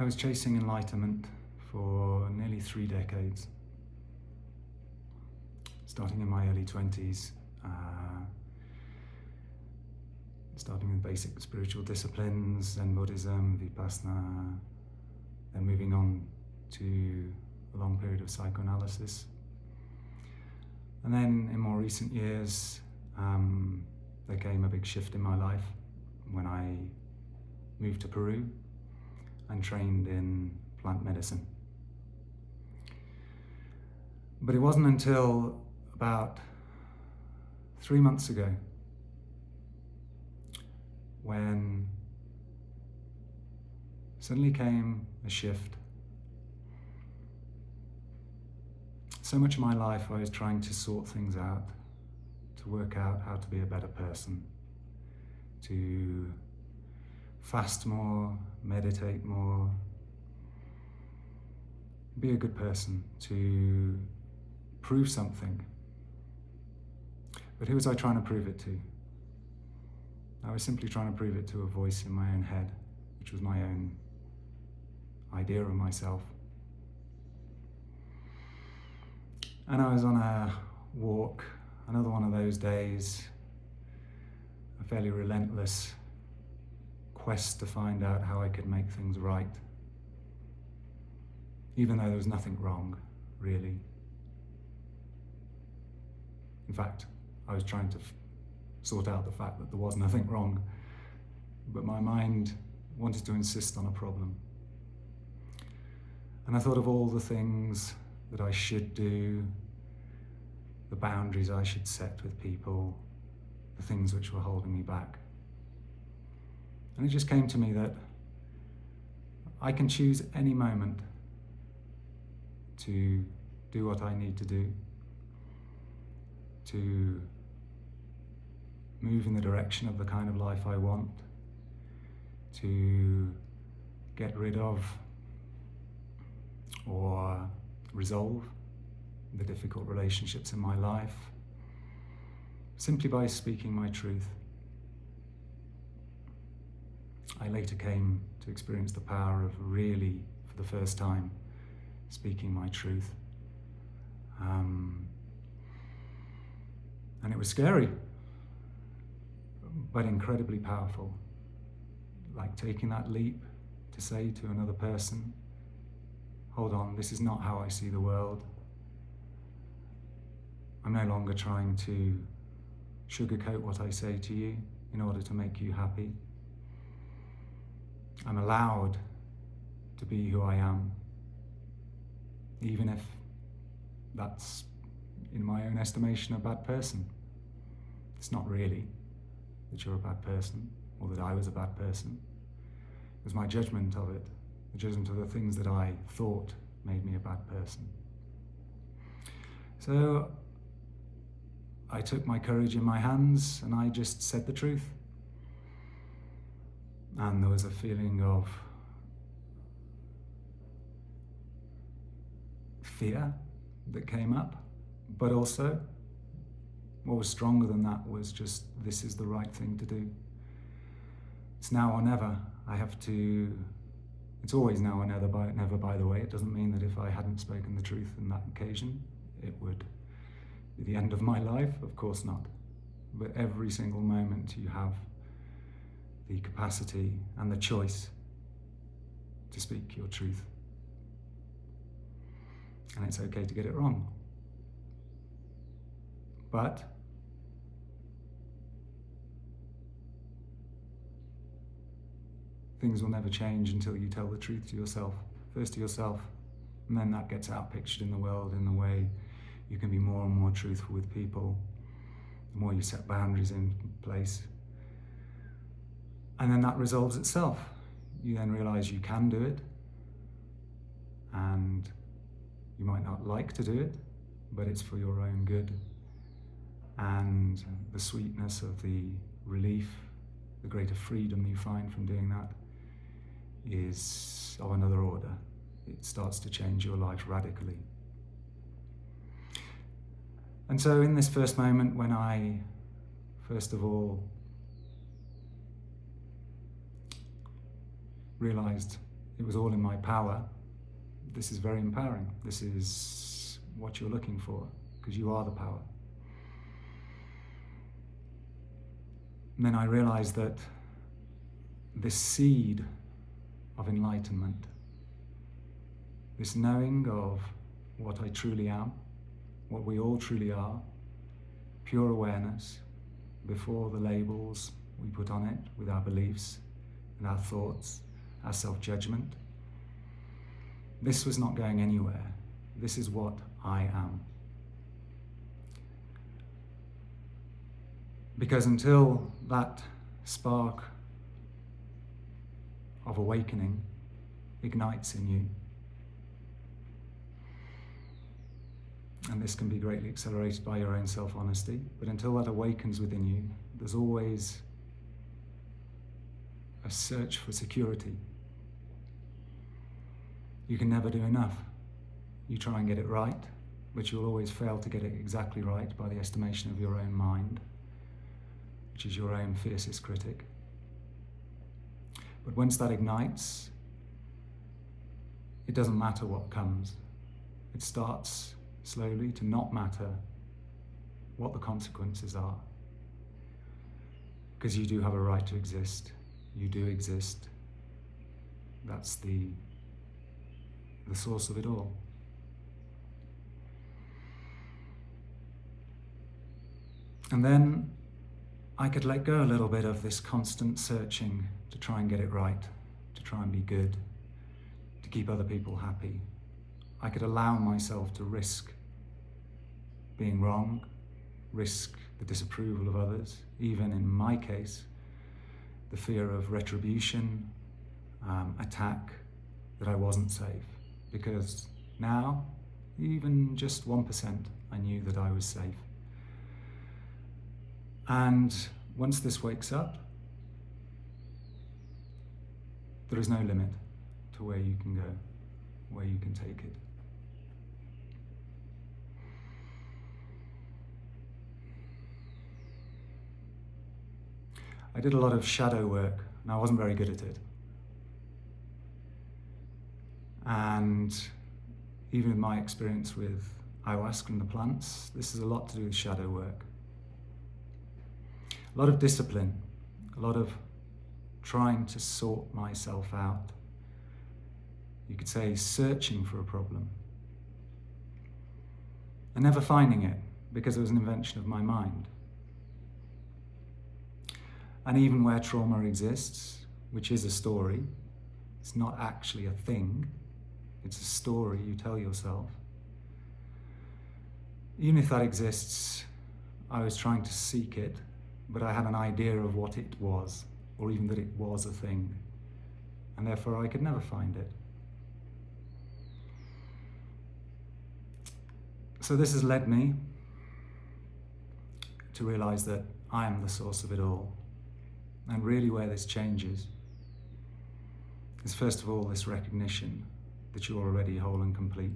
I was chasing enlightenment for nearly 3 decades, starting in my early 20s, starting with basic spiritual disciplines, Zen Buddhism, Vipassana, then moving on to a long period of psychoanalysis. And then in more recent years, there came a big shift in my life when I moved to Peru and trained in plant medicine. But it wasn't until about 3 months ago when suddenly came a shift. So much of my life I was trying to sort things out, to work out how to be a better person, to fast more, meditate more, be a good person, to prove something. But who was I trying to prove it to? I was simply trying to prove it to a voice in my own head, which was my own idea of myself. And I was on a walk, another one of those days, a fairly relentless quest to find out how I could make things right, even though there was nothing wrong, really. In fact, I was trying to sort out the fact that there was nothing wrong, but my mind wanted to insist on a problem. And I thought of all the things that I should do, the boundaries I should set with people, the things which were holding me back. And it just came to me that I can choose any moment to do what I need to do, to move in the direction of the kind of life I want, to get rid of or resolve the difficult relationships in my life, simply by speaking my truth. I later came to experience the power of really, for the first time, speaking my truth. And it was scary, but incredibly powerful. Like taking that leap to say to another person, hold on, this is not how I see the world. I'm no longer trying to sugarcoat what I say to you in order to make you happy. I'm allowed to be who I am, even if that's, in my own estimation, a bad person. It's not really that you're a bad person, or that I was a bad person. It was my judgment of it, the judgment of the things that I thought made me a bad person. So I took my courage in my hands and I just said the truth. And there was a feeling of fear that came up, but also what was stronger than that was just, this is the right thing to do. It's now or never. It's always now or never, by the way. It doesn't mean that if I hadn't spoken the truth on that occasion, it would be the end of my life. Of course not. But every single moment you have the capacity and the choice to speak your truth. And it's okay to get it wrong. But things will never change until you tell the truth to yourself. First to yourself, and then that gets outpictured in the world in the way you can be more and more truthful with people, the more you set boundaries in place. And then that resolves itself. You then realize you can do it, and you might not like to do it, but it's for your own good. And the sweetness of the relief, the greater freedom you find from doing that is of another order. It starts to change your life radically. And so in this first moment when I, first of all, realized it was all in my power, this is very empowering. This is what you're looking for, because you are the power. And then I realized that this seed of enlightenment, this knowing of what I truly am, what we all truly are, pure awareness, before the labels we put on it with our beliefs and our thoughts, our self-judgment. This was not going anywhere. This is what I am. Because until that spark of awakening ignites in you, and this can be greatly accelerated by your own self-honesty, but until that awakens within you, there's always a search for security. You can never do enough. You try and get it right, but you'll always fail to get it exactly right by the estimation of your own mind, which is your own fiercest critic. But once that ignites, it doesn't matter what comes. It starts slowly to not matter what the consequences are. Because you do have a right to exist. You do exist. That's the source of it all. And then I could let go a little bit of this constant searching to try and get it right, to try and be good, to keep other people happy. I could allow myself to risk being wrong, risk the disapproval of others, even in my case, the fear of retribution, attack, that I wasn't safe. Because now, even just 1%, I knew that I was safe. And once this wakes up, there is no limit to where you can go, where you can take it. I did a lot of shadow work, and I wasn't very good at it. And even in my experience with ayahuasca and the plants, this is a lot to do with shadow work. A lot of discipline, a lot of trying to sort myself out. You could say searching for a problem. And never finding it, because it was an invention of my mind. And even where trauma exists, which is a story, it's not actually a thing, it's a story you tell yourself. Even if that exists, I was trying to seek it, but I had an idea of what it was, or even that it was a thing, and therefore I could never find it. So this has led me to realize that I am the source of it all. And really where this changes is first of all this recognition that you're already whole and complete.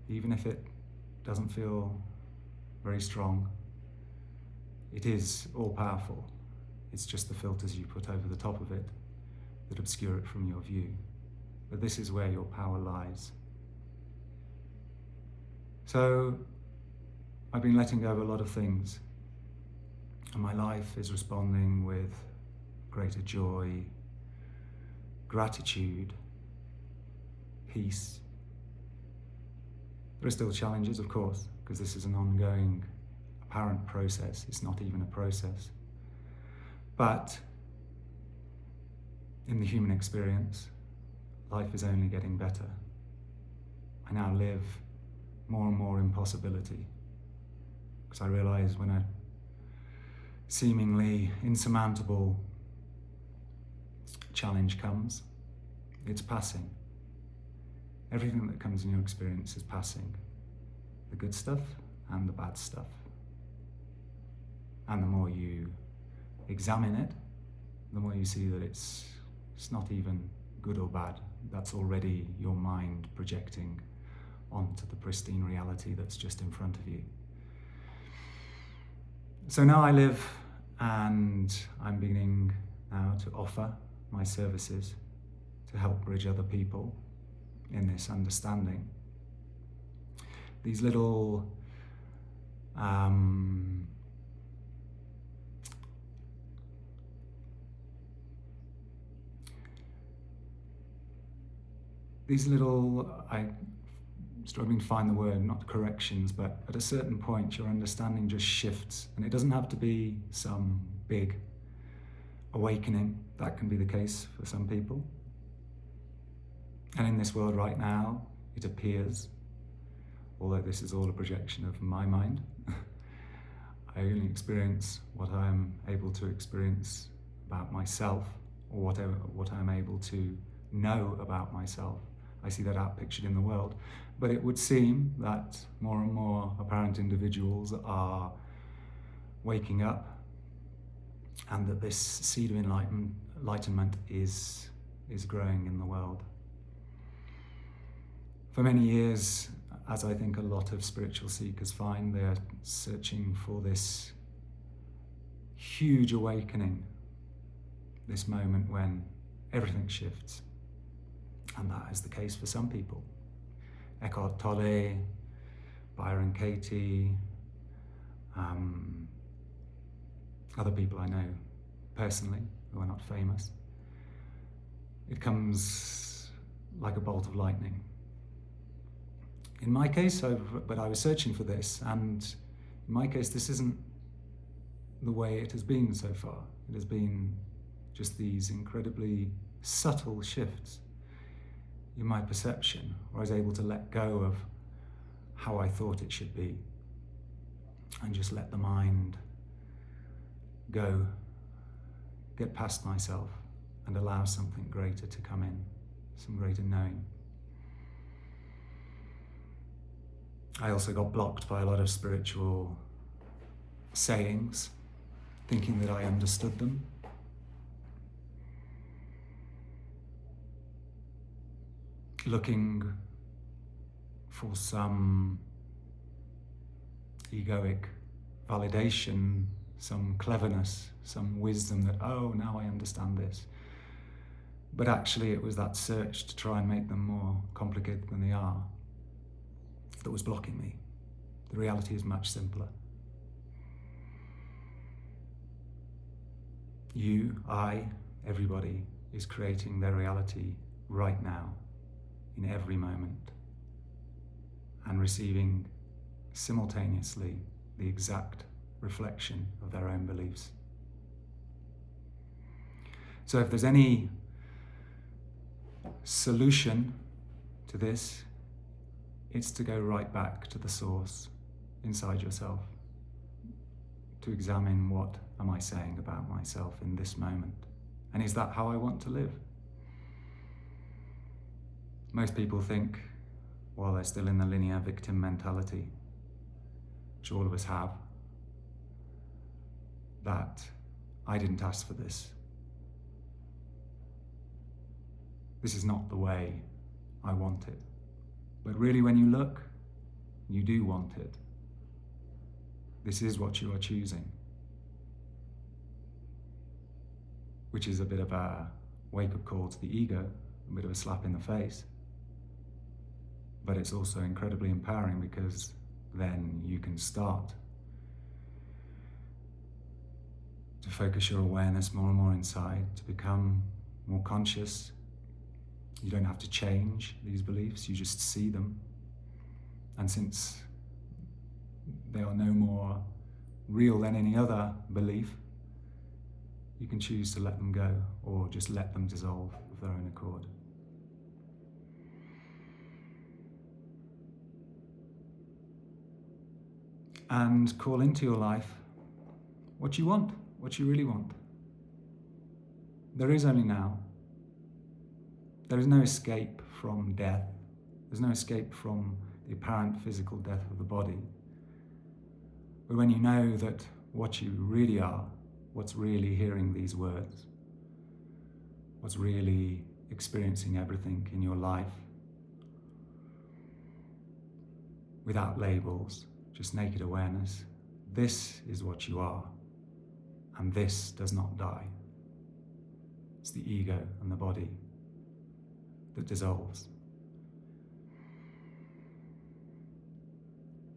Even if it doesn't feel very strong, it is all powerful. It's just the filters you put over the top of it that obscure it from your view. But this is where your power lies. So I've been letting go of a lot of things, and my life is responding with greater joy, gratitude, peace. There are still challenges, of course, because this is an ongoing, apparent process. It's not even a process. But in the human experience, life is only getting better. I now live more and more in possibility, because I realize when a seemingly insurmountable challenge comes, it's passing. Everything that comes in your experience is passing. The good stuff and the bad stuff. And the more you examine it, the more you see that it's not even good or bad. That's already your mind projecting onto the pristine reality that's just in front of you. So now I live, and I'm beginning now to offer my services to help bridge other people in this understanding. These little I'm struggling to find the word, not corrections, but at a certain point your understanding just shifts, and it doesn't have to be some big awakening. That can be the case for some people. And in this world right now, it appears, although this is all a projection of my mind, I only experience what I am able to experience about myself, or what I'm able to know about myself. I see that outpictured in the world. But it would seem that more and more apparent individuals are waking up, and that this seed of enlightenment is growing in the world. For many years, as I think a lot of spiritual seekers find, they're searching for this huge awakening, this moment when everything shifts. And that is the case for some people. Eckhart Tolle, Byron Katie, other people I know personally who are not famous. It comes like a bolt of lightning. In my case, but I was searching for this, and in my case, this isn't the way it has been so far. It has been just these incredibly subtle shifts in my perception, where I was able to let go of how I thought it should be and just let the mind go, get past myself, and allow something greater to come in, some greater knowing. I also got blocked by a lot of spiritual sayings, thinking that I understood them. Looking for some egoic validation, some cleverness, some wisdom that, oh, now I understand this. But actually it was that search to try and make them more complicated than they are that was blocking me. The reality is much simpler. You, I, everybody is creating their reality right now, in every moment, and receiving simultaneously the exact reflection of their own beliefs. So if there's any solution to this, it's to go right back to the source inside yourself, to examine what am I saying about myself in this moment, and is that how I want to live? Most people think, while they're still in the linear victim mentality, which all of us have, that I didn't ask for this. This is not the way I want it. But really, when you look, you do want it. This is what you are choosing. Which is a bit of a wake-up call to the ego, a bit of a slap in the face. But it's also incredibly empowering, because then you can start to focus your awareness more and more inside, to become more conscious. You don't have to change these beliefs, you just see them. And since they are no more real than any other belief, you can choose to let them go, or just let them dissolve of their own accord. And call into your life what you want, what you really want. There is only now. There is no escape from death. There's no escape from the apparent physical death of the body. But when you know that what you really are, what's really hearing these words, what's really experiencing everything in your life, without labels, just naked awareness, this is what you are, and this does not die. It's the ego and the body that dissolves.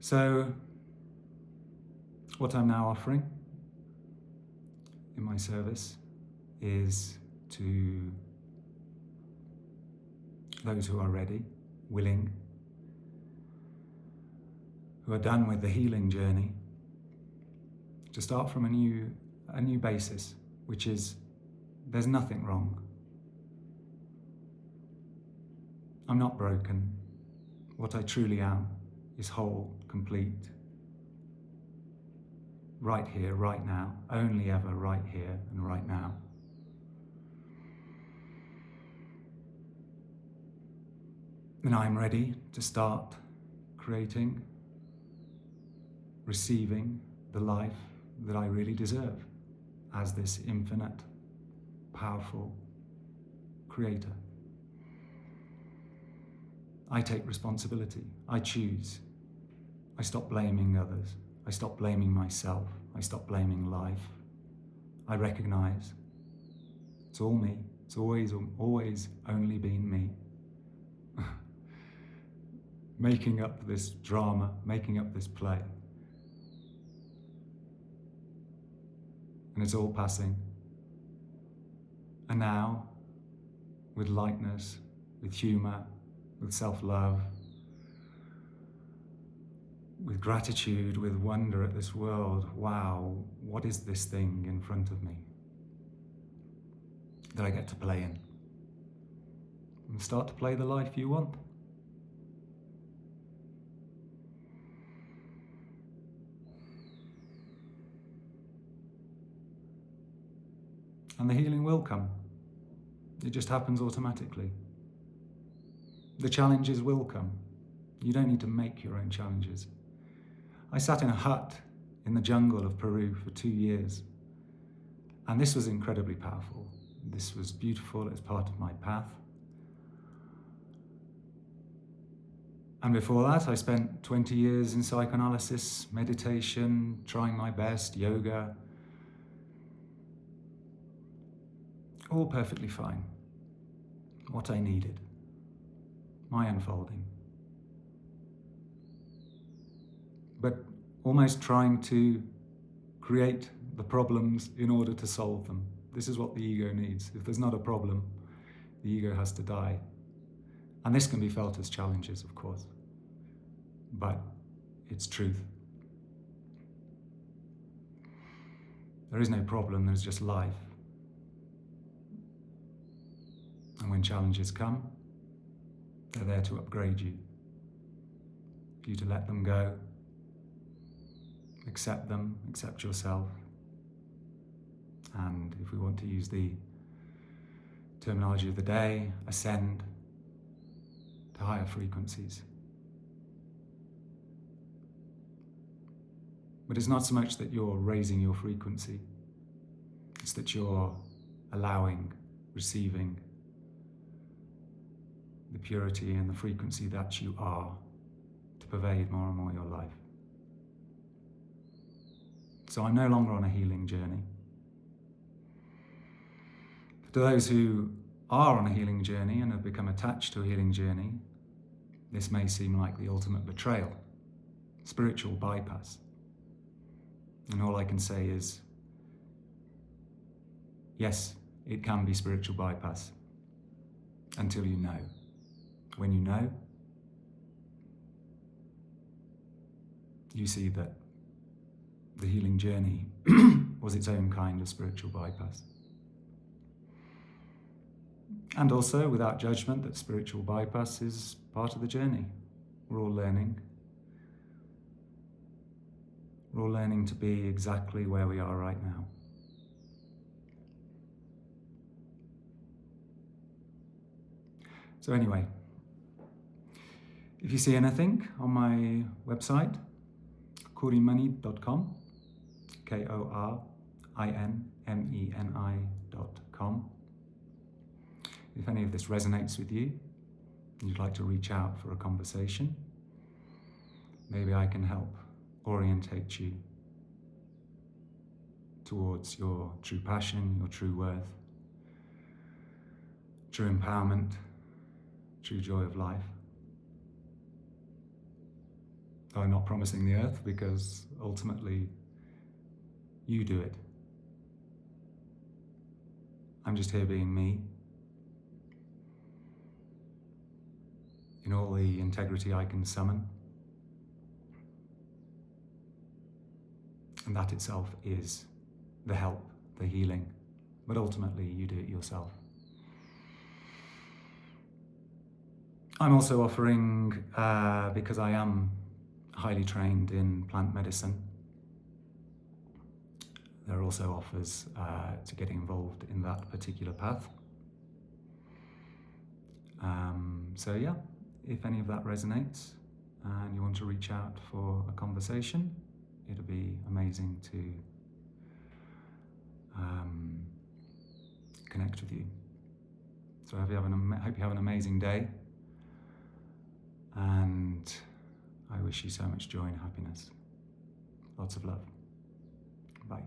So, what I'm now offering in my service is to those who are ready, willing, who are done with the healing journey, to start from a new basis, which is there's nothing wrong. I'm not broken. What I truly am is whole, complete, right here, right now, only ever right here and right now. And I'm ready to start creating, receiving the life that I really deserve as this infinite, powerful creator. I take responsibility. I choose. I stop blaming others. I stop blaming myself. I stop blaming life. I recognize it's all me. It's always only been me. Making up this drama, making up this play. And it's all passing. And now, with lightness, with humor, with self-love, with gratitude, with wonder at this world, wow, what is this thing in front of me that I get to play in? And start to play the life you want. And the healing will come. It just happens automatically. The challenges will come. You don't need to make your own challenges. I sat in a hut in the jungle of Peru for 2 years. And this was incredibly powerful. This was beautiful. It's part of my path. And before that, I spent 20 years in psychoanalysis, meditation, trying my best, yoga. All perfectly fine. What I needed. My unfolding. But almost trying to create the problems in order to solve them. This is what the ego needs. If there's not a problem, the ego has to die. And this can be felt as challenges, of course. But it's truth. There is no problem, there's just life. And when challenges come, they're there to upgrade you. For you to let them go, accept them, accept yourself. And if we want to use the terminology of the day, ascend to higher frequencies. But it's not so much that you're raising your frequency, it's that you're allowing, receiving the purity and the frequency that you are to pervade more and more your life. So I'm no longer on a healing journey. To those who are on a healing journey and have become attached to a healing journey, this may seem like the ultimate betrayal, spiritual bypass. And all I can say is, yes, it can be spiritual bypass until you know. When you know, you see that the healing journey was its own kind of spiritual bypass. And also, without judgment, that spiritual bypass is part of the journey. We're all learning. We're all learning to be exactly where we are right now. So anyway, if you see anything on my website, korinmeni.com, KORINMENI.com. If any of this resonates with you, and you'd like to reach out for a conversation, maybe I can help orientate you towards your true passion, your true worth, true empowerment, true joy of life. Though I'm not promising the earth, because ultimately you do it. I'm just here being me, in all the integrity I can summon. And that itself is the help, the healing. But ultimately, you do it yourself. I'm also offering, because I am highly trained in plant medicine, there are also offers to getting involved in that particular path. So yeah, if any of that resonates and you want to reach out for a conversation, it'll be amazing to connect with you. So I hope you have an amazing day, and I wish you so much joy and happiness. Lots of love. Bye.